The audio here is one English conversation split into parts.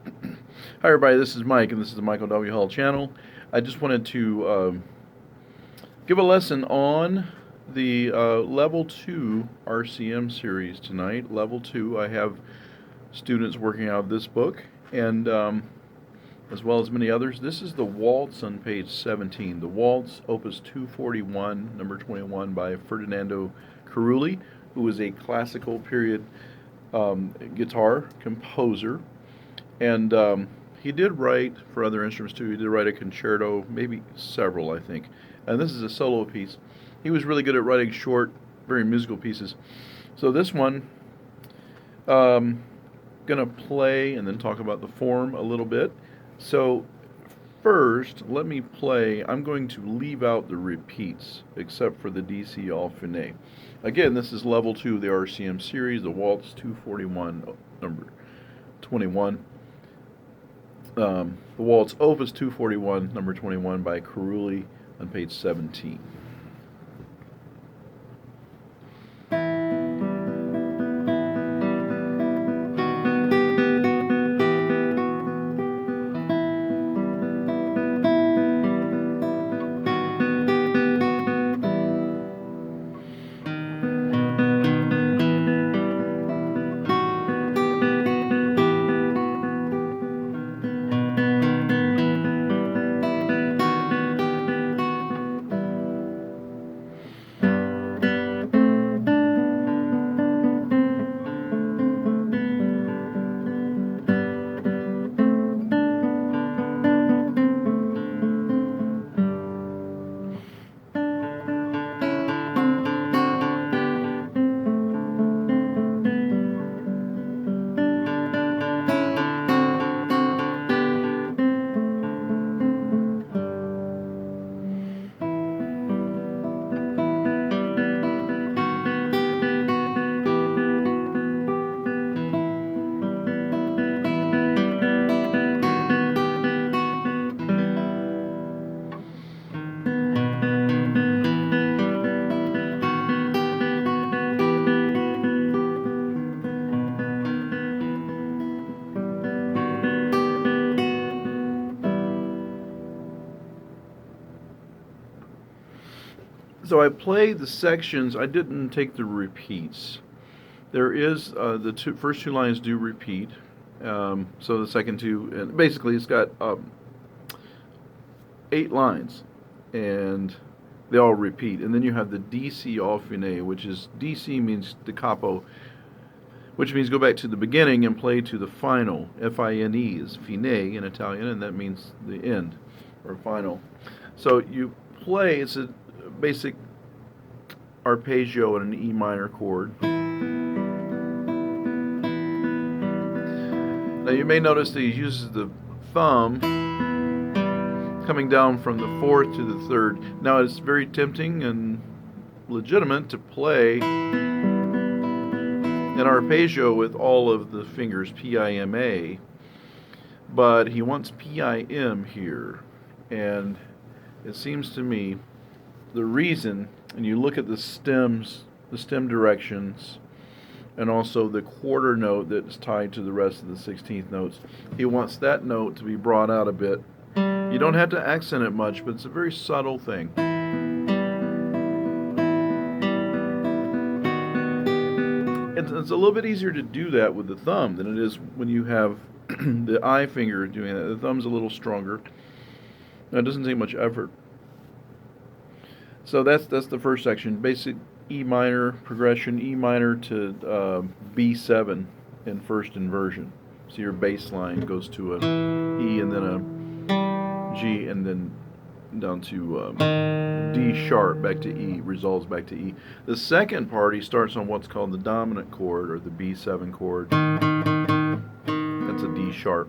Hi everybody, this is Mike and this is the Michael W. Hall channel. I just wanted to give a lesson on the Level 2 RCM series tonight. Level 2, I have students working out of this book and as well as many others. This is the Waltz on page 17. The Waltz, Opus 241, number 21 by Ferdinando Carulli, who is a classical period guitar composer. And he did write for other instruments too. He did write a concerto, maybe several, I think. And this is a solo piece. He was really good at writing short, very musical pieces. So this one, gonna play and then talk about the form a little bit. So first, let me play. I'm going to leave out the repeats except for the DC Alfinet. Again, this is level 2 of the RCM series, the Waltz 241, number 21. The Waltz Opus 241, number 21 by Carulli on page 17. So I played the sections. I didn't take the repeats. There is the first two lines do repeat. So the second two, and basically it's got 8 lines, and they all repeat. And then you have the DC Alfinet, which is DC means da capo, which means go back to the beginning and play to the final. Fine is fine in Italian, and that means the end or final. So you play. It's a basic arpeggio in an E minor chord. Now you may notice that he uses the thumb coming down from the 4th to the 3rd. Now it's very tempting and legitimate to play an arpeggio with all of the fingers, P-I-M-A, but he wants P-I-M here, and it seems to me the reason, and you look at the stems, the stem directions, and also the quarter note that's tied to the rest of the 16th notes, he wants that note to be brought out a bit. You don't have to accent it much, but it's a very subtle thing. It's a little bit easier to do that with the thumb than it is when you have the eye finger doing that. The thumb's a little stronger. Now, it doesn't take much effort. So that's the first section. Basic E minor progression, E minor to B7 in first inversion. So your bass line goes to a E and then a G and then down to D sharp, back to E, resolves back to E. The second part, he starts on what's called the dominant chord, or the B7 chord. That's a D sharp.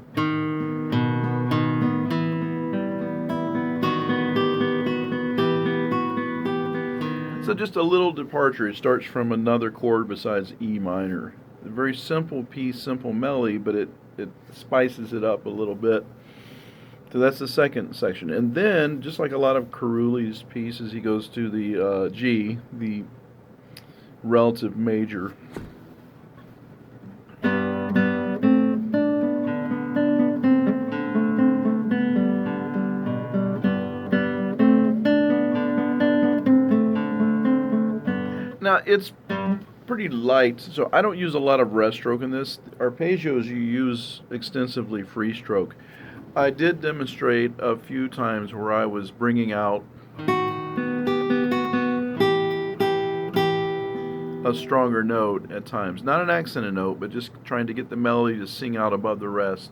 So just a little departure. It starts from another chord besides E minor. A very simple piece, simple melody, but it spices it up a little bit. So that's the second section. And then, just like a lot of Carulli's pieces, he goes to the G, the relative major. Yeah, it's pretty light, so I don't use a lot of rest stroke in this. Arpeggios you use extensively free stroke. I did demonstrate a few times where I was bringing out a stronger note at times. Not an accented note, but just trying to get the melody to sing out above the rest.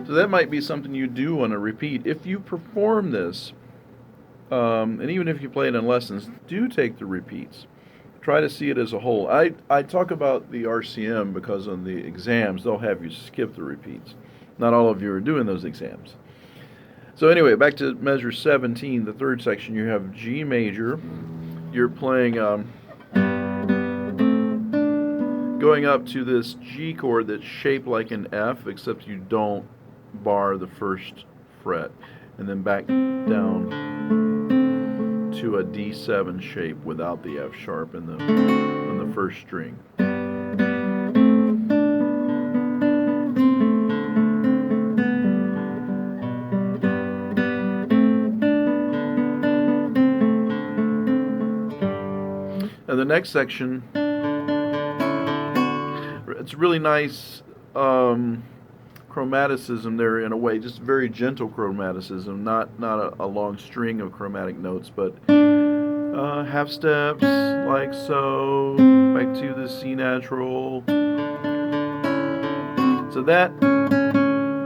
So that might be something you do on a repeat. If you perform this, and even if you play it in lessons, do take the repeats. Try to see it as a whole. I talk about the RCM because on the exams, they'll have you skip the repeats. Not all of you are doing those exams. So anyway, back to measure 17, the third section, you have G major. You're playing, going up to this G chord that's shaped like an F, except you don't bar the first fret, and then back down to a D7 shape without the F sharp in the first string. And the next section, it's really nice chromaticism there in a way, just very gentle chromaticism, not a long string of chromatic notes, but half steps like so, back to the C natural. So that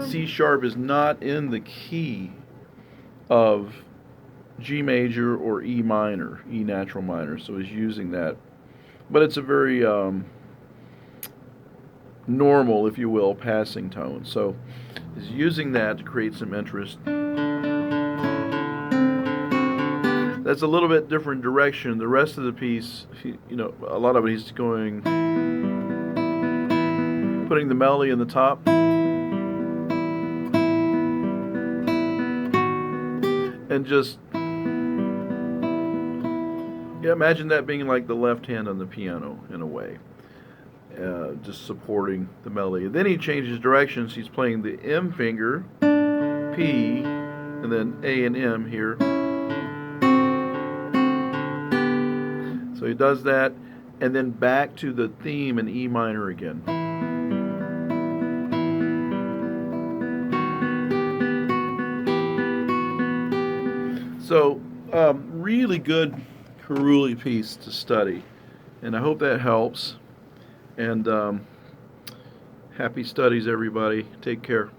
C sharp is not in the key of G major or E minor, E natural minor, so he's using that. But it's a very normal, if you will, passing tone. So he's using that to create some interest. That's a little bit different direction. The rest of the piece, a lot of it he's going, putting the melody in the top. And just, imagine that being like the left hand on the piano in a way. Just supporting the melody. Then he changes directions. He's playing the M finger, P, and then A and M here. So he does that, and then back to the theme in E minor again. So, really good Carulli piece to study, and I hope that helps. And happy studies, everybody. Take care.